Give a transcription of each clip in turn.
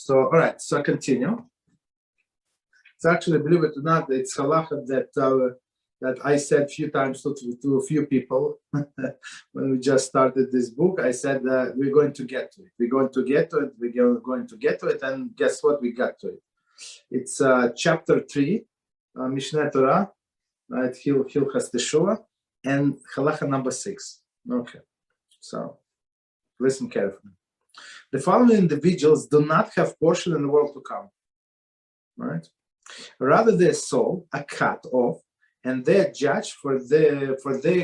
So, all right, so continue. It's actually, believe it or not, it's halachah that I said a few times to a few people when we just started this book. I said we're going to get to it. We're going to get to it. We're going to get to it. And guess what? We got to it. It's chapter 3, Mishneh Torah, right? Hilchot Teshuvah, and Halachah number 6. Okay, so listen carefully. The following individuals do not have portion in the world to come. Right? Rather, their soul are cut off, and they are judged for their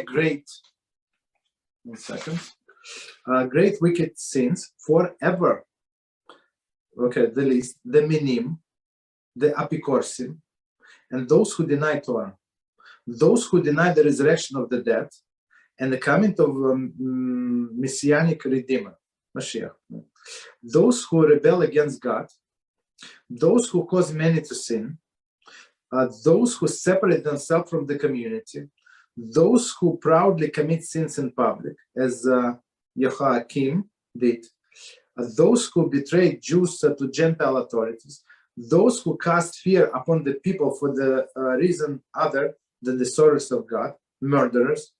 great wicked sins forever. Okay, the list: the minim, the apikorsim, and those who deny Torah, those who deny the resurrection of the dead, and the coming of messianic redeemer, Mashiach. Those who rebel against God, those who cause many to sin, those who separate themselves from the community, those who proudly commit sins in public, as Yehoiakim did, those who betray Jews to Gentile authorities, those who cast fear upon the people for the reason other than the service of God, murderers,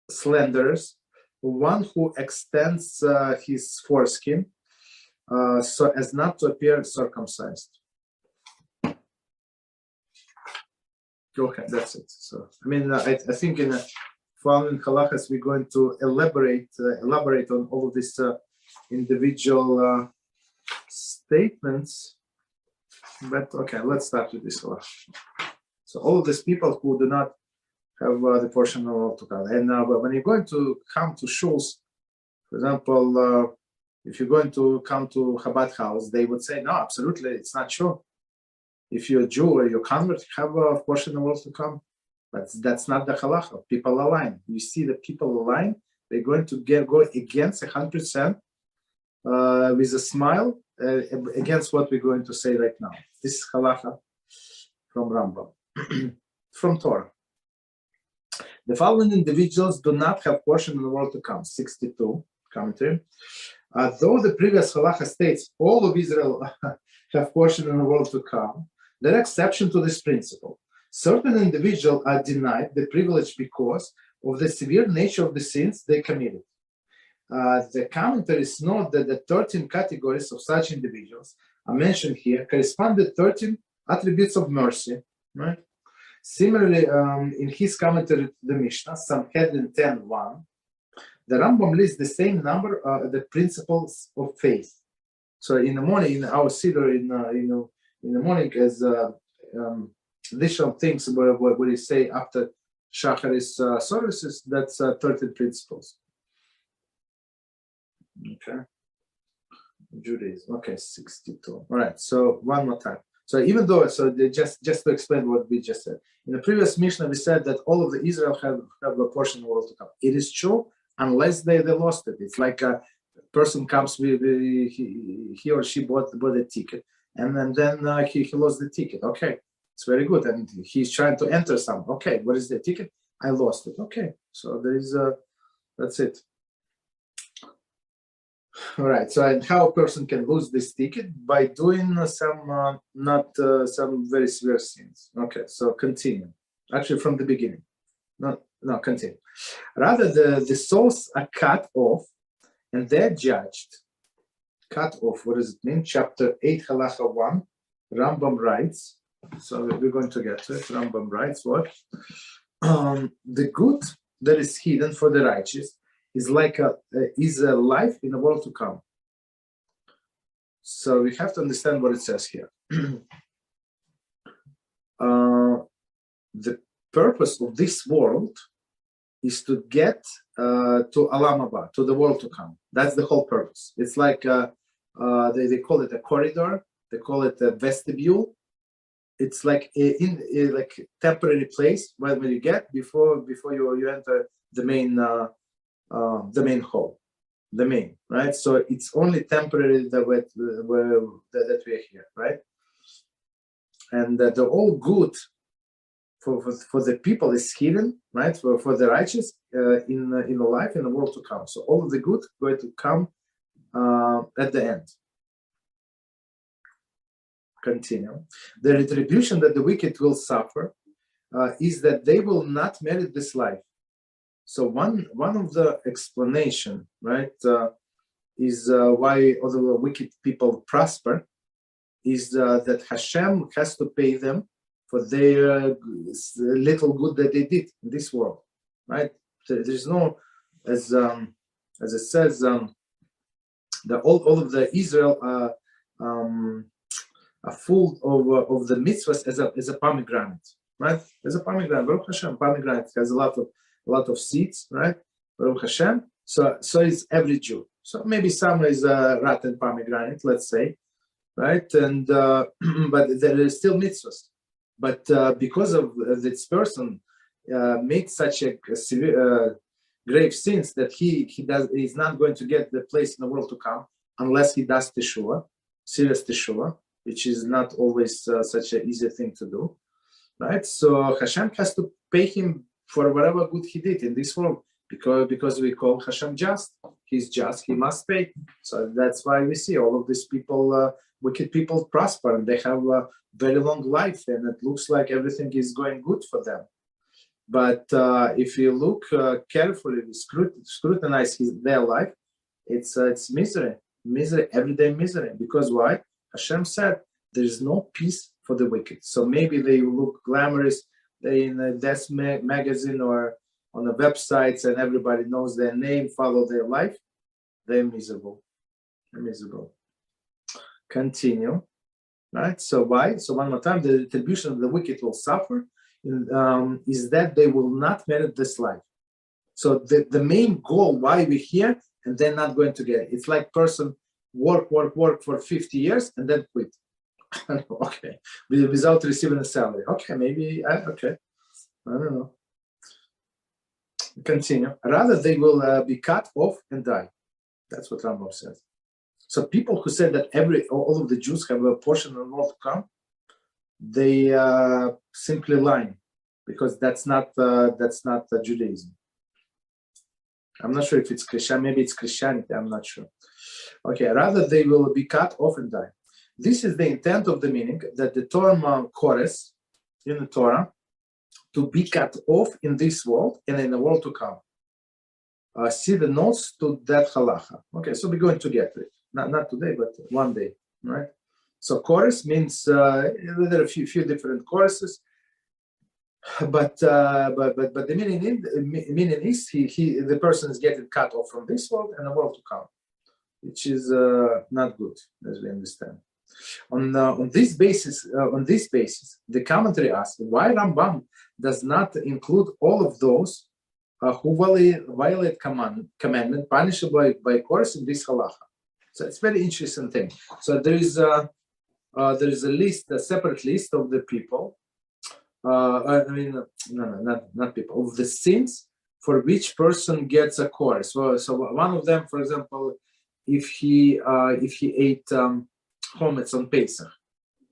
slanderers, one who extends his foreskin so as not to appear circumcised. Okay, that's it. So, I mean, I think in the following halachas we're going to elaborate on all of these individual statements. But okay, let's start with this halachah. So, all of these people who do not have the portion of all to come, and when you're going to come to shuls, for example, if you're going to come to Chabad house, they would say, no, absolutely, it's not true. If you're a Jew or you're convert, have a portion of world to come. But that's not the halachah. People align. You see the people align, they're going to go against 100% with a smile against what we're going to say right now. This is halachah from Rambam, from Torah. The following individuals do not have portion in the world to come. 62 commentary. Though the previous halachah states all of Israel have portion in the world to come, there are exceptions to this principle. Certain individuals are denied the privilege because of the severe nature of the sins they committed. The commentaries note that the 13 categories of such individuals are mentioned here correspond to 13 attributes of mercy. Right? Similarly, in his commentary to the Mishnah, Sanhedrin 10:1, the Rambam lists the same number of the principles of faith. So in the morning, in our Siddur, in the morning, as additional things where you say after Shacharis services, that's 13 principles. Okay. Judaism. Okay, 62. All right. So one more time. So even though, just to explain what we just said, in the previous Mishnah we said that all of the Israel have a portion of the world to come. It is true unless they lost it. It's like a person comes with he or she bought a ticket, and then he lost the ticket. Okay, it's very good, and he's trying to enter some. Okay, what is the ticket? I lost it. Okay, so there is that's it. All right. So, and how a person can lose this ticket by doing some some very severe sins. Okay. So continue. Actually, from the beginning. No, continue. Rather, the souls are cut off, and they're judged. Cut off. What does it mean? Chapter 8, Halachah 1. Rambam writes. So we're going to get to it. Rambam writes what? The good that is hidden for the righteous is like a life in the world to come. So we have to understand what it says here. The purpose of this world is to get to Olam Haba, to the world to come. That's the whole purpose. It's like they call it a corridor. They call it a vestibule. It's like like temporary place where you get before you enter the main hall, the main, right? So it's only temporary that we're here, right? And the all good for the people is hidden, right? For the righteous in the life in the world to come. So all of the good going to come at the end. Continue. The retribution that the wicked will suffer is that they will not merit this life. So one of the explanation, right, is why all the wicked people prosper, is that HaShem has to pay them for their little good that they did in this world, right? There's no, as it says, all of the Israel are full of the mitzvahs as a pomegranate, right? As a pomegranate, Baruch Hashem, pomegranate has a lot of seeds, right? Baruch Hashem. So is every Jew. So maybe some is a rotten pomegranate, let's say, right? And but there is still mitzvahs. But because of this person made such a severe, grave sins that he's not going to get the place in the world to come unless he does teshuvah, serious teshuvah, which is not always such an easy thing to do, right? So Hashem has to pay him for whatever good he did in this world, because we call Hashem just. He's just, he must pay. So that's why we see all of these people, wicked people prosper, and they have a very long life, and it looks like everything is going good for them. But if you look carefully, scrutinize their life, it's misery, everyday misery. Because why? Hashem said there is no peace for the wicked. So maybe they look glamorous, they in a desk magazine or on the websites, and everybody knows their name, follow their life. They're miserable. They're miserable. Continue. Right? So why? So one more time, the retribution of the wicked will suffer. Is that they will not merit this life. So the main goal why we're here, and they're not going to get it. It's like person work for 50 years and then quit. Okay, without receiving a salary. Okay, maybe, okay, I don't know. Continue. Rather, they will be cut off and die. That's what Rambam says. So people who say that all of the Jews have a portion of the world to come, they simply lying, because that's not Judaism. I'm not sure if it's Christian, maybe it's Christianity, I'm not sure. Okay, rather they will be cut off and die. This is the intent of the meaning, that the Torah chorus in the Torah to be cut off in this world and in the world to come. See the notes to that Halachah. Okay, so we're going to get to it. Not today, but one day, right? So chorus means there are a few different choruses, but the meaning is the person is getting cut off from this world and the world to come, which is not good, as we understand. On this basis, the commentary asks why Rambam does not include all of those who violate commandment punishable by chorus in this halacha. So it's very interesting thing. So there is a list, a separate list of the people. Not people, of the sins for which person gets a chorus. So one of them, for example, if he ate chometz on Pesach.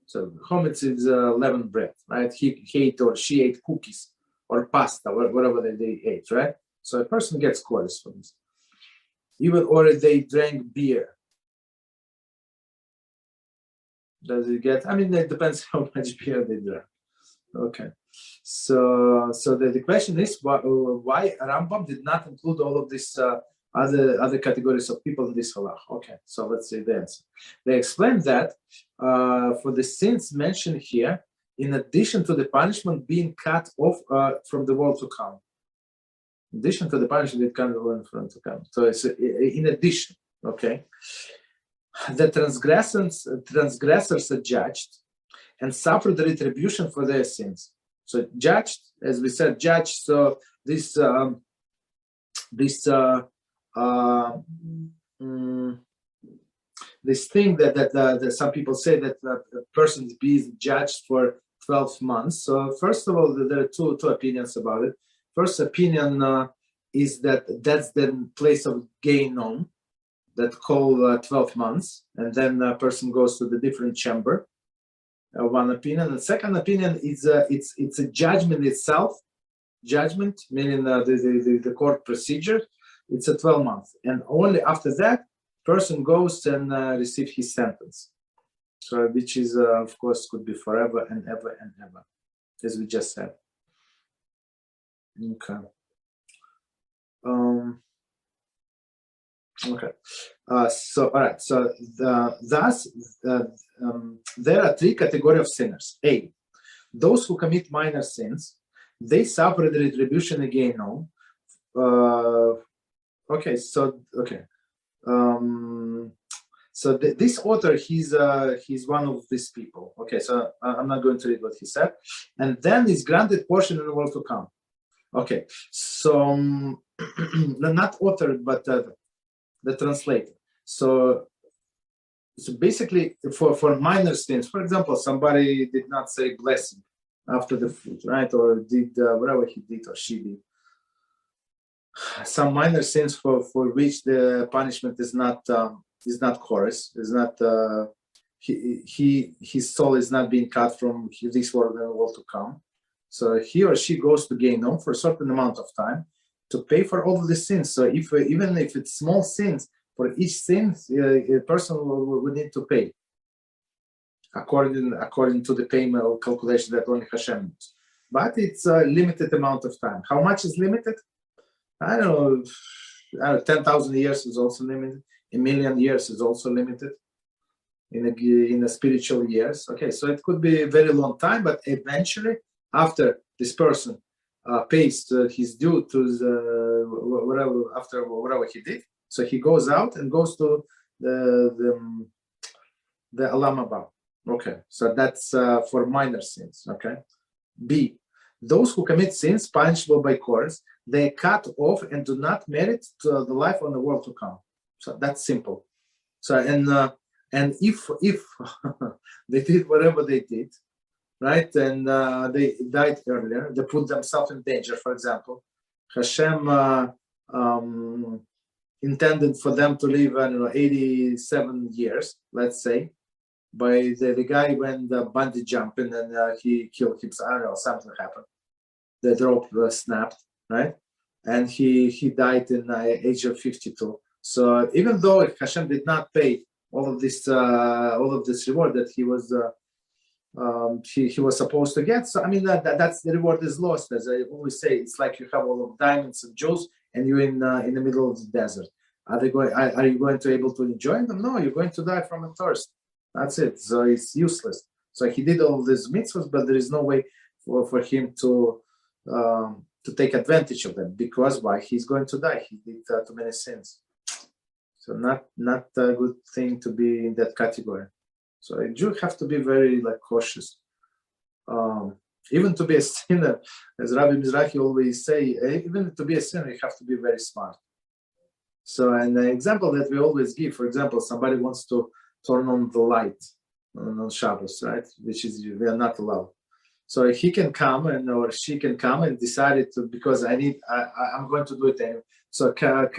So chometz is leavened bread, right? He ate or she ate cookies or pasta, whatever they ate, right? So a person gets chorus from this. Even or they drank beer. Does it get? I mean, it depends how much beer they drank. Okay, so the question is why Rambam did not include all of this other categories of people in this halach. Okay, so let's see the answer. They explained that for the sins mentioned here, in addition to the punishment being cut off from the world to come. In addition to the punishment that comes from the world to come. So it's in addition. Okay, the transgressors are judged and suffer the retribution for their sins. So judged, as we said, judged. So this thing that some people say that a person is being judged for 12 months. So first of all, there are two opinions about it. First opinion is that's the place of Gehinom that call 12 months, and then a person goes to the different chamber. One opinion. The second opinion is it's a judgment itself. Judgment meaning the court procedure. It's a 12 months, and only after that, person goes and receives his sentence. So which is, of course, could be forever and ever and ever, as we just said. Okay. Okay. So, all right. So, thus, there are three categories of sinners. A, those who commit minor sins, they suffer the retribution in Gehinom. Okay. So, okay. So this author, he's one of these people. Okay. So I'm not going to read what he said. And then is granted portion in the world to come. Okay. So not author, but the translator. So basically, for minor sins, for example, somebody did not say blessing after the food, right? Or did whatever he did or she did. Some minor sins for which the punishment is not chorus, is not his soul is not being cut from this world and the world to come. So he or she goes to Gehinom for a certain amount of time to pay for all of the sins. So if even if it's small sins, for each sin, a person will need to pay according to the payment or calculation that only HaShem knows. But it's a limited amount of time. How much is limited? I don't know. 10,000 years is also limited. 1,000,000 years is also limited in a spiritual years. Okay, so it could be a very long time, but eventually, after this person pays his due to whatever he did, so he goes out and goes to the Olam Haba. Okay, so that's for minor sins. Okay. B, those who commit sins punishable by course, they cut off and do not merit to the life on the world to come. So that's simple. So and if they did whatever they did, right, and they died earlier, they put themselves in danger. For example, HaShem intended for them to live, I don't know, 87 years, let's say, by the guy went bungee jumping and he killed himself. I don't know, something happened. The rope snapped, right? And he died in the age of 52. So even though HaShem did not pay all of this reward that he was supposed to get, so I mean that's the reward is lost. As I always say, it's like you have all of diamonds and jewels, and you're in the middle of the desert. Are you going to be able to enjoy them? No, you're going to die from a thirst. That's it. So it's useless. So he did all of these mitzvahs, but there is no way for him to take advantage of them, because why? He's going to die. He did too many sins. So not a good thing to be in that category. So a Jew have to be very cautious. Even to be a sinner, as Rabbi Mizrahi always say, even to be a sinner, you have to be very smart. So an example that we always give, for example, somebody wants to turn on the light on Shabbos, right? Which is we are not allowed. So he can come or she can come and decide to, because I'm going to do it anyway. So can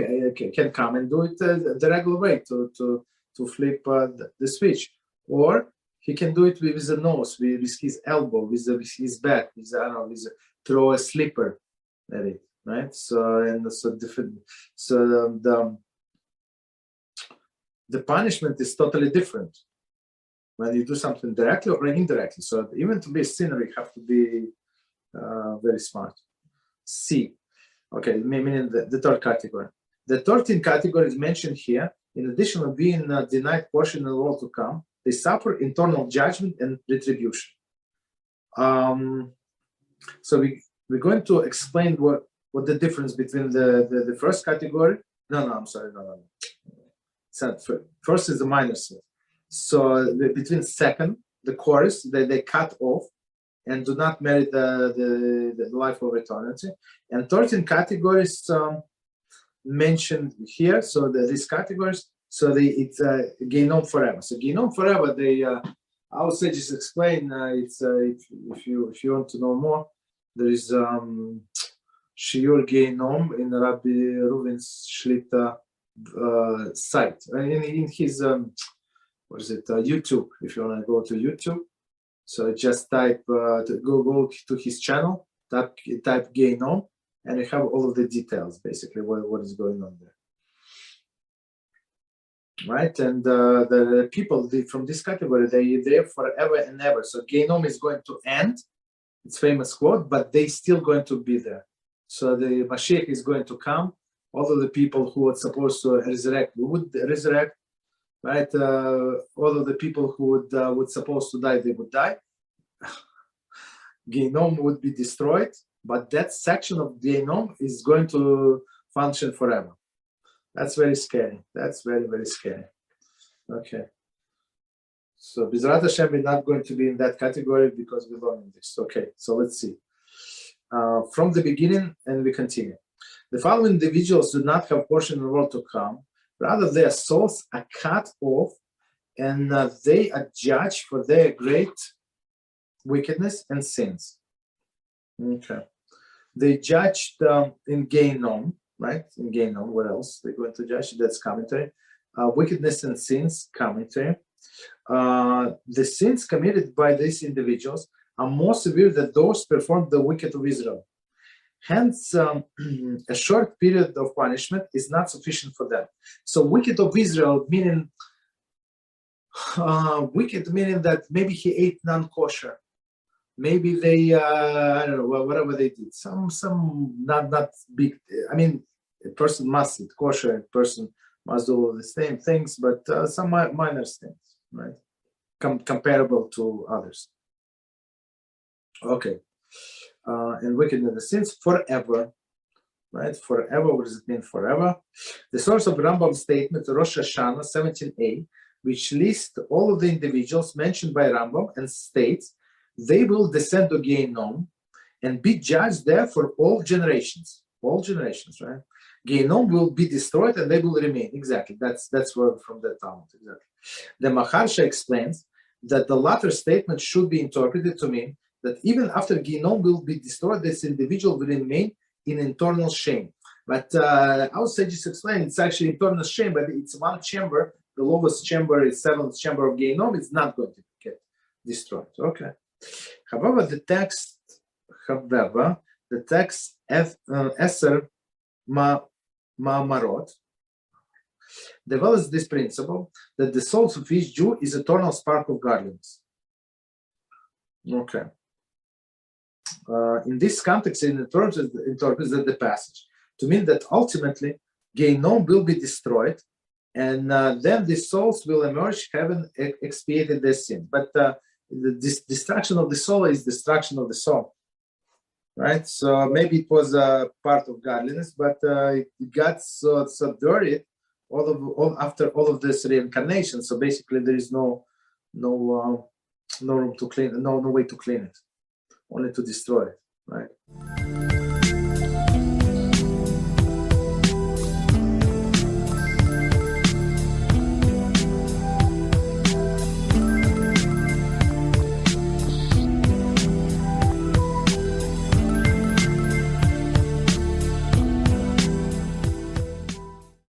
come and do it the regular way to flip the switch, or he can do it with the nose, with his elbow, with his back, throw a slipper at it, right? The punishment is totally different when you do something directly or indirectly. So even to be a sinner, you have to be very smart. C. Okay, meaning the third category. The 13th category is mentioned here. In addition to being denied portion in the world to come, they suffer internal judgment and retribution. So we're going to explain what the difference between the first category. I'm sorry. So first is the minor sin. So between second, the chorus, they cut off and do not merit the life of eternity. And 13 categories mentioned here. So these categories, so it's Gehinom forever. So Gehinom forever, I would say just explain. If you want to know more, there is Shiur Gehinom in Rabbi Reuven's Shlita site, in his YouTube. If you want to go to YouTube, so just type go to his channel, type Gehinom, and you have all of the details, basically what is going on there. right? And the people from this category, they're there forever and ever. So Gehinom is going to end. It's famous quote, but they still going to be there. So the Mashiach is going to come. All of the people who are supposed to resurrect would resurrect, right? All of the people who would supposed to die, they would die. Gehinom would be destroyed, but that section of Gehinom is going to function forever. That's very scary. That's very, very scary. Okay. So Beezrat HaShem is not going to be in that category because we learned this. Okay, so let's see. From the beginning, and we continue. The following individuals do not have portion in the world to come. Rather, their souls are cut off, and they are judged for their great wickedness and sins. Okay. They judged in Gehinom, right? In Gehinom, what else? They're going to judge. That's commentary. Wickedness and sins, commentary. The sins committed by these individuals are more severe than those performed the wicked of Israel. Hence, a short period of punishment is not sufficient for them. So, wicked of Israel, meaning wicked, meaning that maybe he ate non-kosher. Maybe they, I don't know, whatever they did. Some not big. I mean, a person must eat kosher. A person must do all the same things, but some minor things, right? Comparable to others. Okay. And wickedness and sins forever, right? Forever, what does it mean forever? The source of Rambam's statement, Rosh Hashanah 17a, which lists all of the individuals mentioned by Rambam and states they will descend to Gehinom and be judged there for all generations, right? Gehinom will be destroyed and they will remain. Exactly, that's word from the Talmud. Exactly. The Maharsha explains that the latter statement should be interpreted to mean that even after Gehinom will be destroyed, this individual will remain in internal shame. But our sages explain it's actually internal shame, but it's one chamber. The lowest chamber is seventh chamber of Gehinom. It's not going to get destroyed. Okay. However, the text Eser Ma'amarot develops this principle that the soul of each Jew is eternal spark of godliness. Okay. In this context, it interprets the passage to mean that ultimately Gehinom will be destroyed, and then the souls will emerge having expiated their sin. But the destruction of the soul is destruction of the soul, right? So maybe it was a part of godliness, but it got so dirty after all of this reincarnation. So basically, there is no room to clean, no way to clean it. Only to destroy it, right?